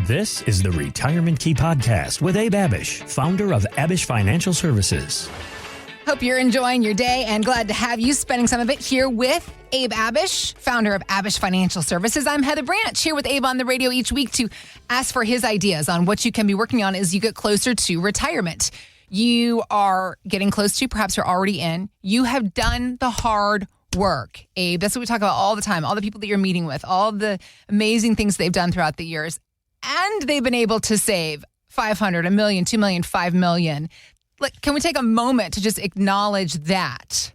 This is the Retirement Key Podcast with Abe Abich, founder of Abich Financial Services. Hope you're enjoying your day and glad to have you spending some of it here with Abe Abich, founder of Abich Financial Services. I'm Heather Branch, here with Abe on the radio each week to ask for his ideas on what you can be working on as you get closer to retirement. You are getting close to, perhaps you're already in. You have done the hard work, Abe. That's what we talk about all the time. All the people that you're meeting with, all the amazing things they've done throughout the years. And they've been able to save $500, $1 million, $2 million, $5 million. Can we take a moment to just acknowledge that,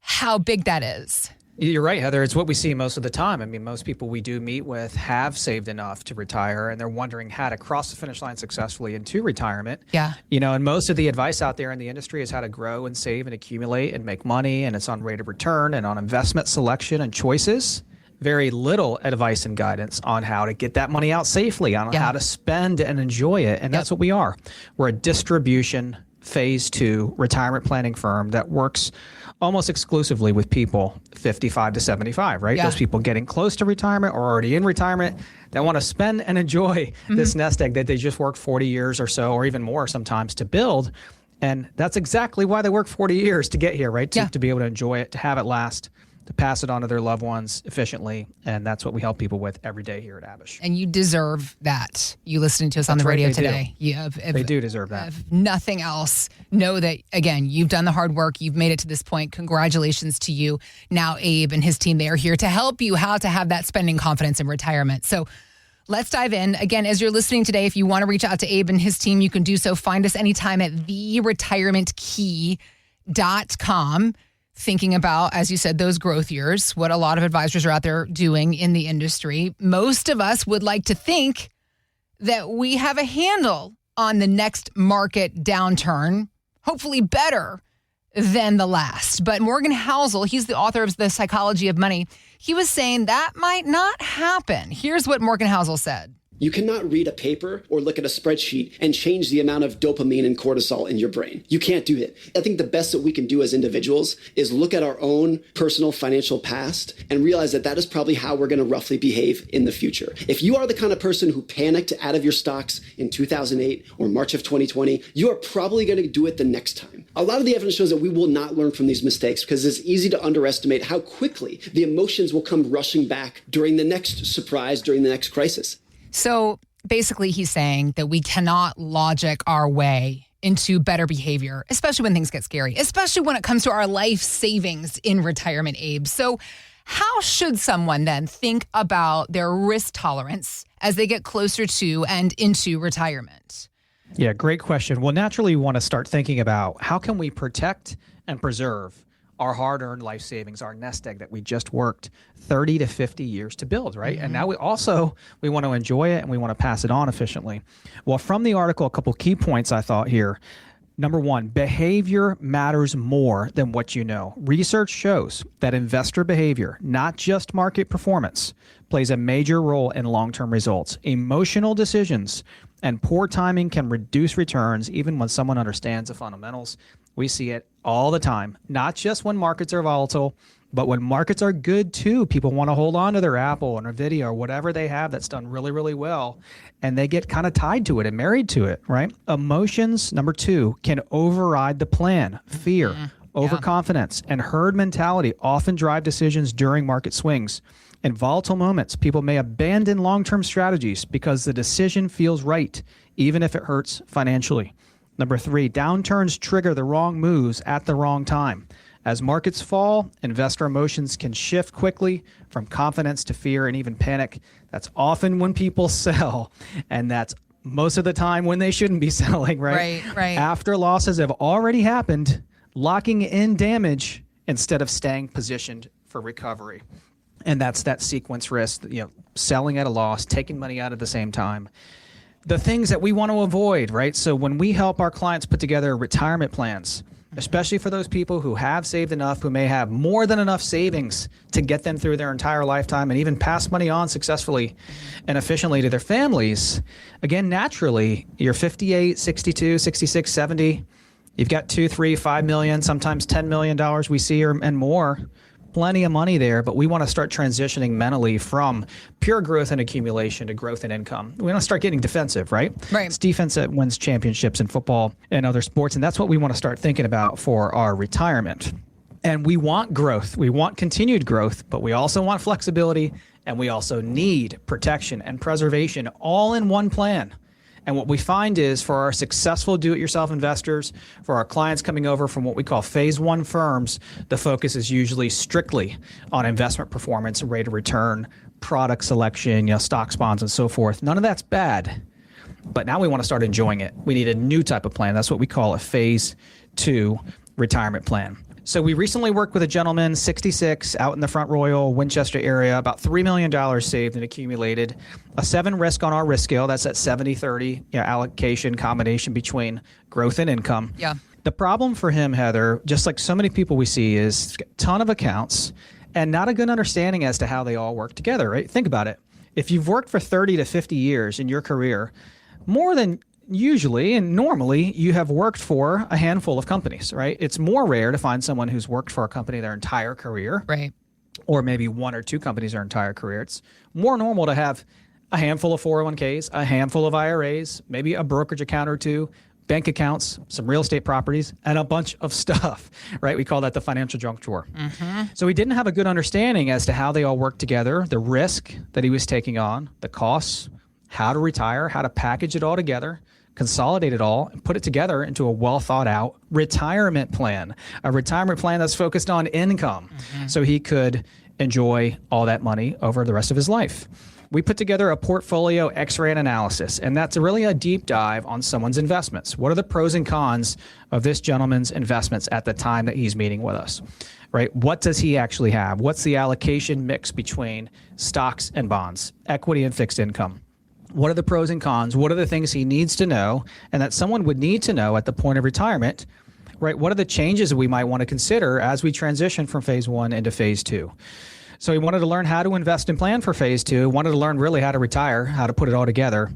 how big that is? You're right, Heather. It's what we see most of the time. I mean, most people we do meet with have saved enough to retire, and they're wondering how to cross the finish line successfully into retirement. Yeah. You know, and most of the advice out there in the industry is how to grow and save and accumulate and make money, and it's on rate of return and on investment selection and choices. Very little advice and guidance on how to get that money out safely, on how to spend and enjoy it. And that's what we are. We're a distribution phase 2 retirement planning firm that works almost exclusively with people 55 to 75, right? Those people getting close to retirement or already in retirement that want to spend and enjoy this nest egg that they just worked 40 years or so, or even more sometimes, to build. And that's exactly why they work 40 years to get here, right? To be able to enjoy it, to have it last, to pass it on to their loved ones efficiently. And that's what we help people with every day here at Abich. And you deserve that. You listening to us on the radio today. They do deserve that. If nothing else, know that, again, you've done the hard work. You've made it to this point. Congratulations to you. Now, Abe and his team, they are here to help you how to have that spending confidence in retirement. So let's dive in. Again, as you're listening today, if you want to reach out to Abe and his team, you can do so. Find us anytime at theretirementkey.com. Thinking about, as you said, those growth years, what a lot of advisors are out there doing in the industry. Most of us would like to think that we have a handle on the next market downturn, hopefully better than the last. But Morgan Housel, he's the author of The Psychology of Money. He was saying that might not happen. Here's what Morgan Housel said. You cannot read a paper or look at a spreadsheet and change the amount of dopamine and cortisol in your brain. You can't do it. I think the best that we can do as individuals is look at our own personal financial past and realize that that is probably how we're going to roughly behave in the future. If you are the kind of person who panicked out of your stocks in 2008 or March of 2020, you are probably going to do it the next time. A lot of the evidence shows that we will not learn from these mistakes because it's easy to underestimate how quickly the emotions will come rushing back during the next surprise, during the next crisis. So basically he's saying that we cannot logic our way into better behavior, especially when things get scary, especially when it comes to our life savings in retirement, Abe. So how should someone then think about their risk tolerance as they get closer to and into retirement? Yeah, great question. Well, naturally, you want to start thinking about how can we protect and preserve our hard-earned life savings, our nest egg that we just worked 30 to 50 years to build, right? And now we want to enjoy it and we want to pass it on efficiently. Well, from the article, a couple key points I thought here. Number one, behavior matters more than what you know. Research shows that investor behavior, not just market performance, plays a major role in long-term results. Emotional decisions and poor timing can reduce returns even when someone understands the fundamentals. We see it all the time, not just when markets are volatile, but when markets are good too. People want to hold on to their Apple or Nvidia or whatever they have that's done really, really well, and they get kind of tied to it and married to it, right? Emotions, number two, can override the plan. Fear, overconfidence, and herd mentality often drive decisions during market swings. In volatile moments, people may abandon long-term strategies because the decision feels right, even if it hurts financially. Number three, downturns trigger the wrong moves at the wrong time. As markets fall, investor emotions can shift quickly from confidence to fear and even panic. That's often when people sell, and that's most of the time when they shouldn't be selling, right? Right. After losses have already happened, locking in damage instead of staying positioned for recovery. And that's that sequence risk, selling at a loss, taking money out at the same time. The things that we want to avoid, right? So when we help our clients put together retirement plans, especially for those people who have saved enough, who may have more than enough savings to get them through their entire lifetime and even pass money on successfully and efficiently to their families, again, naturally, you're 58, 62, 66, 70, you've got $2, $3, $5 million, sometimes $10 million we see and more plenty of money there, but we want to start transitioning mentally from pure growth and accumulation to growth and income. We want to start getting defensive, right? Right. It's defense that wins championships in football and other sports, and that's what we want to start thinking about for our retirement. And we want growth. We want continued growth, but we also want flexibility, and we also need protection and preservation all in one plan. And what we find is for our successful do-it-yourself investors, for our clients coming over from what we call phase one firms, the focus is usually strictly on investment performance, rate of return, product selection, stocks, bonds, and so forth. None of that's bad, but now we want to start enjoying it. We need a new type of plan. That's what we call a phase two retirement plan. So we recently worked with a gentleman, 66, out in the Front Royal, Winchester area, about $3 million saved and accumulated. A 7 risk on our risk scale. That's at 70-30 allocation combination between growth and income. Yeah. The problem for him, Heather, just like so many people we see, is a ton of accounts and not a good understanding as to how they all work together, right? Think about it. If you've worked for 30 to 50 years in your career, more than usually and normally you have worked for a handful of companies, right? It's more rare to find someone who's worked for a company their entire career, Right. or maybe one or two companies their entire career. It's more normal to have a handful of 401ks, a handful of IRAs, maybe a brokerage account or two, bank accounts, some real estate properties, and a bunch of stuff, right? We call that the financial junk drawer. So he didn't have a good understanding as to how they all work together, the risk that he was taking on, the costs, how to retire, how to package it all together, consolidate it all, and put it together into a well thought out retirement plan, a retirement plan that's focused on income so he could enjoy all that money over the rest of his life. We put together a portfolio X-ray analysis, and that's really a deep dive on someone's investments. What are the pros and cons of this gentleman's investments at the time that he's meeting with us, right? What does he actually have? What's the allocation mix between stocks and bonds, equity and fixed income? What are the pros and cons? What are the things he needs to know and that someone would need to know at the point of retirement, right? What are the changes that we might want to consider as we transition from phase one into phase two? So he wanted to learn how to invest and plan for phase two, wanted to learn really how to retire, how to put it all together.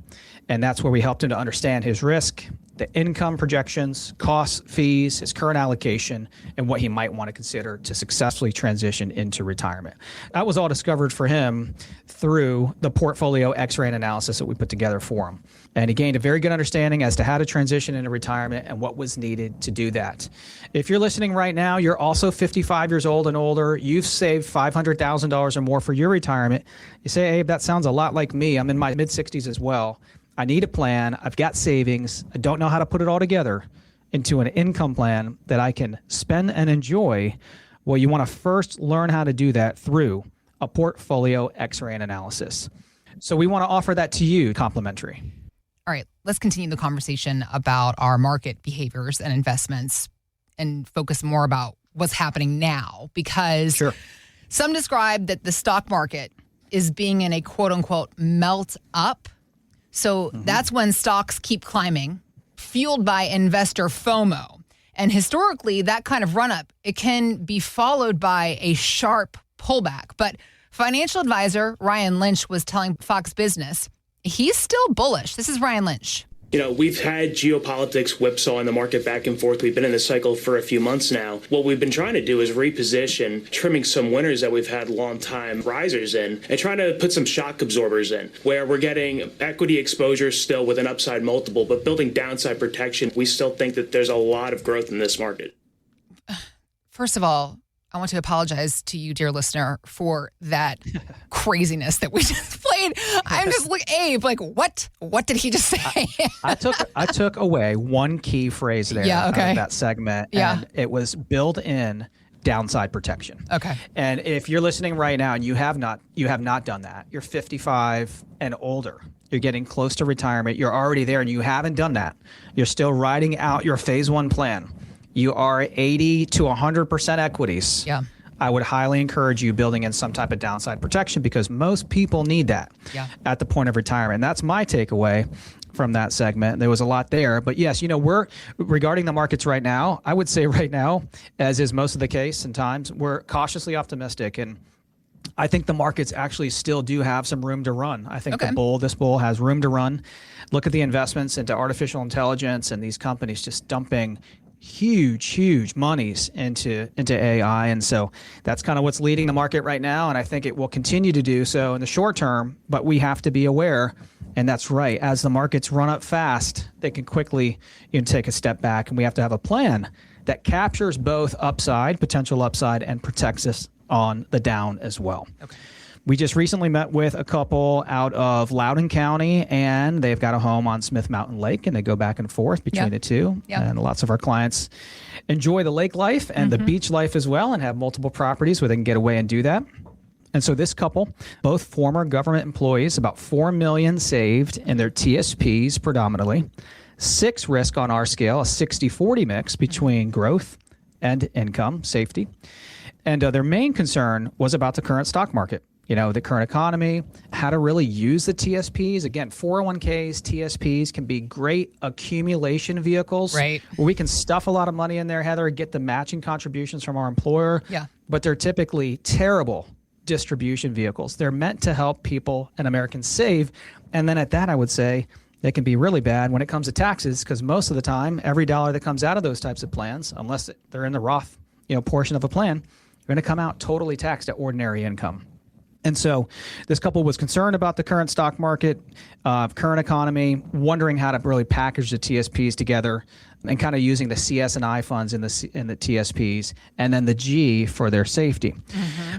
And that's where we helped him to understand his risk, the income projections, costs, fees, his current allocation, and what he might want to consider to successfully transition into retirement. That was all discovered for him through the portfolio X-ray analysis that we put together for him. And he gained a very good understanding as to how to transition into retirement and what was needed to do that. If you're listening right now, you're also 55 years old and older, you've saved $500,000 or more for your retirement. You say, Abe, that sounds a lot like me. I'm in my mid-60s as well. I need a plan. I've got savings. I don't know how to put it all together into an income plan that I can spend and enjoy. Well, you want to first learn how to do that through a portfolio X-ray analysis. So we want to offer that to you complimentary. All right, let's continue the conversation about our market behaviors and investments and focus more about what's happening now, because some describe that the stock market is being in a quote unquote melt up. So that's when stocks keep climbing, fueled by investor FOMO. And historically, that kind of run up, it can be followed by a sharp pullback. But financial advisor Ryan Lynch was telling Fox Business he's still bullish. This is Ryan Lynch. You know, we've had geopolitics whipsawing the market back and forth. We've been in this cycle for a few months now. What we've been trying to do is reposition, trimming some winners that we've had long-time risers in, and trying to put some shock absorbers in, where we're getting equity exposure still with an upside multiple, but building downside protection. We still think that there's a lot of growth in this market. First of all, I want to apologize to you, dear listener, for that craziness that we just played. I'm just like, Abe, like, what? What did he just say? I took away one key phrase there out of that segment, and it was build in downside protection. Okay. And if you're listening right now and you have not done that, you're 55 and older, you're getting close to retirement, you're already there and you haven't done that, you're still riding out your phase one plan. You are 80 to 100% equities. Yeah. I would highly encourage you building in some type of downside protection because most people need that at the point of retirement. And that's my takeaway from that segment. There was a lot there. But yes, we're regarding the markets right now, I would say right now, as is most of the case in times, we're cautiously optimistic. And I think the markets actually still do have some room to run. I think this bull has room to run. Look at the investments into artificial intelligence and these companies just dumping huge monies into AI. And so that's kind of what's leading the market right now. And I think it will continue to do so in the short term, but we have to be aware. And that's right. As the markets run up fast, they can quickly take a step back. And we have to have a plan that captures both potential upside, and protects us on the down as well. Okay. We just recently met with a couple out of Loudoun County, and they've got a home on Smith Mountain Lake, and they go back and forth between the two. Yep. And lots of our clients enjoy the lake life and the beach life as well, and have multiple properties where they can get away and do that. And so this couple, both former government employees, about $4 million saved in their TSPs predominantly. 6 risk on our scale, a 60-40 mix between growth and income safety. And their main concern was about the current stock market, the current economy, how to really use the TSPs. Again, 401ks, TSPs can be great accumulation vehicles. Right. Where we can stuff a lot of money in there, Heather, get the matching contributions from our employer. Yeah. But they're typically terrible distribution vehicles. They're meant to help people and Americans save. And then at that, I would say, they can be really bad when it comes to taxes, because most of the time, every dollar that comes out of those types of plans, unless they're in the Roth portion of a plan, are going to come out totally taxed at ordinary income. And so this couple was concerned about the current stock market, current economy, wondering how to really package the TSPs together, and kind of using the CS&I funds in the TSPs, and then the G for their safety.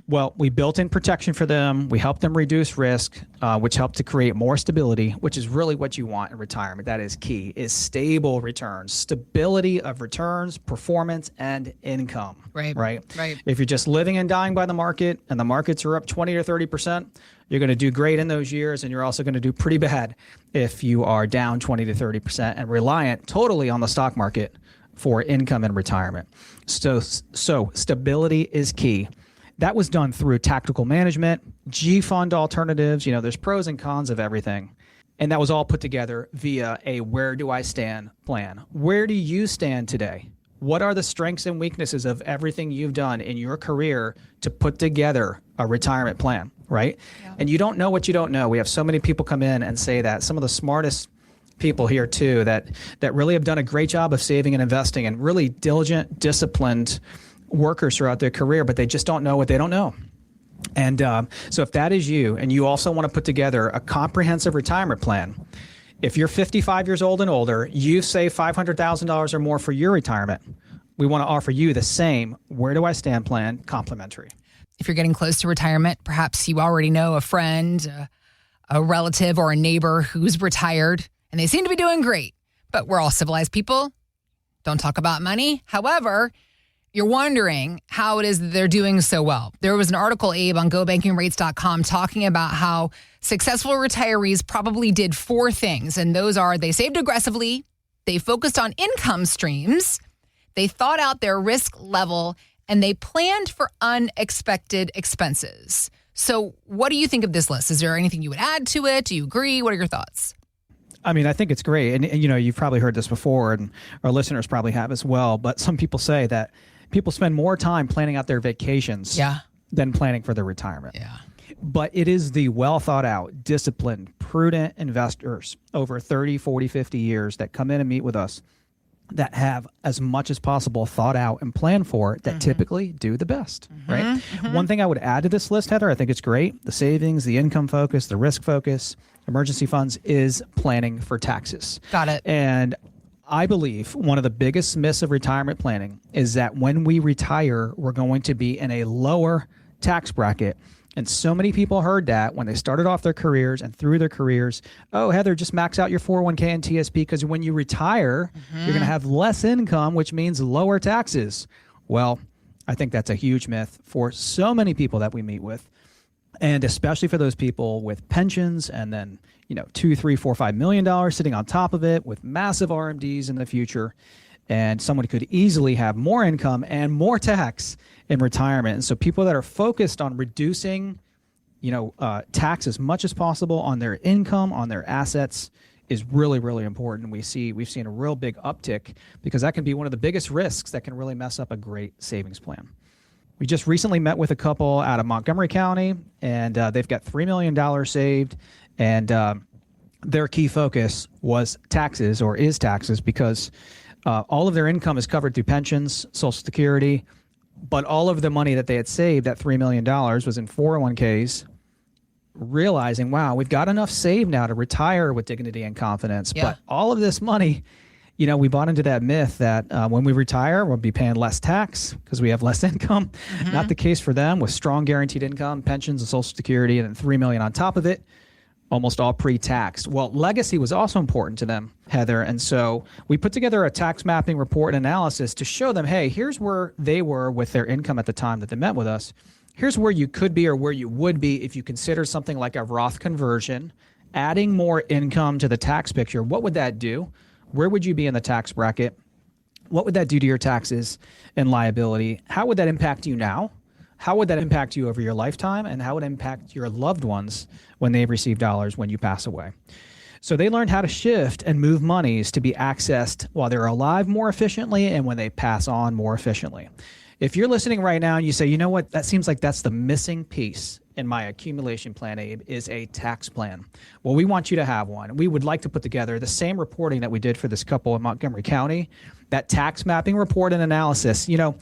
Well, we built in protection for them. We helped them reduce risk, which helped to create more stability, which is really what you want in retirement. That is key, is stable returns, stability of returns, performance, and income. Right. If you're just living and dying by the market, and the markets are up 20 or 30%, you're going to do great in those years, and you're also going to do pretty bad if you are down 20 to 30% and reliant totally on the stock market for income and retirement. So stability is key. That was done through tactical management, G fund alternatives. There's pros and cons of everything. And that was all put together via a where do I stand plan. Where do you stand today? What are the strengths and weaknesses of everything you've done in your career to put together a retirement plan, right? Yeah. And you don't know what you don't know. We have so many people come in and say that. Some of the smartest people here too that really have done a great job of saving and investing, and really diligent, disciplined workers throughout their career, but they just don't know what they don't know. And so if that is you, and you also want to put together a comprehensive retirement plan, if you're 55 years old and older, you save $500,000 or more for your retirement, we want to offer you the same Where Do I Stand plan, complimentary. If you're getting close to retirement, perhaps you already know a friend, a relative, or a neighbor who's retired, and they seem to be doing great. But we're all civilized people. Don't talk about money. However, you're wondering how it is that they're doing so well. There was an article, Abe, on GoBankingRates.com talking about how successful retirees probably did 4 things. And those are: they saved aggressively, they focused on income streams, they thought out their risk level, and they planned for unexpected expenses. So what do you think of this list? Is there anything you would add to it? Do you agree? What are your thoughts? I mean, I think it's great. And you've probably heard this before, and our listeners probably have as well. But some people say that people spend more time planning out their vacations than planning for their retirement. Yeah. But it is the well thought out, disciplined, prudent investors over 30, 40, 50 years that come in and meet with us that have as much as possible thought out and planned for that typically do the best, right? One thing I would add to this list, Heather, I think it's great. The savings, the income focus, the risk focus, emergency funds is planning for taxes. Got it. And I believe one of the biggest myths of retirement planning is that when we retire, we're going to be in a lower tax bracket. And so many people heard that when they started off their careers and through their careers. Oh, Heather, just max out your 401k and TSP, because when you retire, you're going to have less income, which means lower taxes. Well, I think that's a huge myth for so many people that we meet with. And especially for those people with pensions and then, $2, $3, $4, $5 million sitting on top of it with massive RMDs in the future. And someone could easily have more income and more tax in retirement. And so people that are focused on reducing, tax as much as possible on their income, on their assets, is really, really important. We've seen a real big uptick, because that can be one of the biggest risks that can really mess up a great savings plan. We just recently met with a couple out of Montgomery County, and they've got $3 million saved, and their key focus was taxes, or is taxes, because All of their income is covered through pensions, Social Security, but all of the money that they had saved, that $3 million, was in 401ks, realizing, wow, we've got enough saved now to retire with dignity and confidence. Yeah. But all of this money, we bought into that myth that when we retire, we'll be paying less tax because we have less income. Not the case for them, with strong guaranteed income, pensions, and Social Security, and then $3 million on top of it, almost all pre-taxed. Well, legacy was also important to them, Heather. And so we put together a tax mapping report and analysis to show them, hey, here's where they were with their income at the time that they met with us. Here's where you could be or where you would be if you consider something like a Roth conversion, adding more income to the tax picture. What would that do? Where would you be in the tax bracket? What would that do to your taxes and liability? How would that impact you now? How would that impact you over your lifetime? And how would it impact your loved ones when they receive dollars when you pass away? So they learned how to shift and move monies to be accessed while they're alive more efficiently and when they pass on more efficiently. If you're listening right now and you say, you know what, that seems like that's the missing piece in my accumulation plan, Abe, is a tax plan. Well, we want you to have one. We would like to put together the same reporting that we did for this couple in Montgomery County, that tax mapping report and analysis. A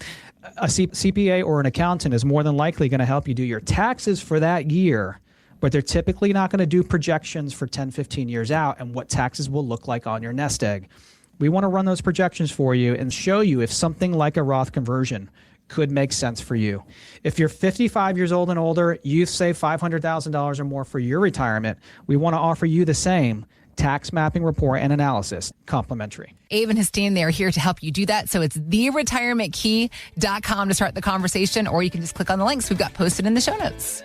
CPA or an accountant is more than likely going to help you do your taxes for that year, but they're typically not going to do projections for 10, 15 years out and what taxes will look like on your nest egg. We want to run those projections for you and show you if something like a Roth conversion could make sense for you. If you're 55 years old and older, you've saved $500,000 or more for your retirement, we want to offer you the same tax mapping report and analysis, complimentary. Abe and his team, they are here to help you do that. So it's theretirementkey.com to start the conversation, or you can just click on the links we've got posted in the show notes.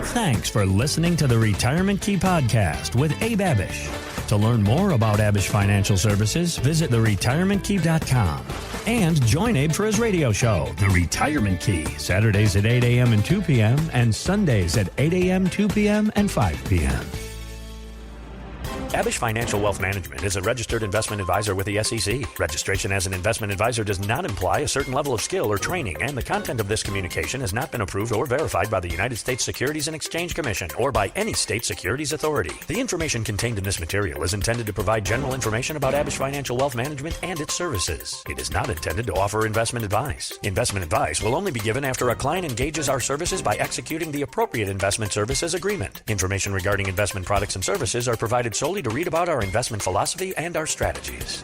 Thanks for listening to the Retirement Key Podcast with Abe Abich. To learn more about Abich Financial Services, visit theretirementkey.com. And join Abe for his radio show, The Retirement Key, Saturdays at 8 a.m. and 2 p.m. and Sundays at 8 a.m., 2 p.m., and 5 p.m. Abish Financial Wealth Management is a registered investment advisor with the SEC. Registration as an investment advisor does not imply a certain level of skill or training, and the content of this communication has not been approved or verified by the United States Securities and Exchange Commission or by any state securities authority. The information contained in this material is intended to provide general information about Abish Financial Wealth Management and its services. It is not intended to offer investment advice. Investment advice will only be given after a client engages our services by executing the appropriate investment services agreement. Information regarding investment products and services are provided solely to read about our investment philosophy and our strategies.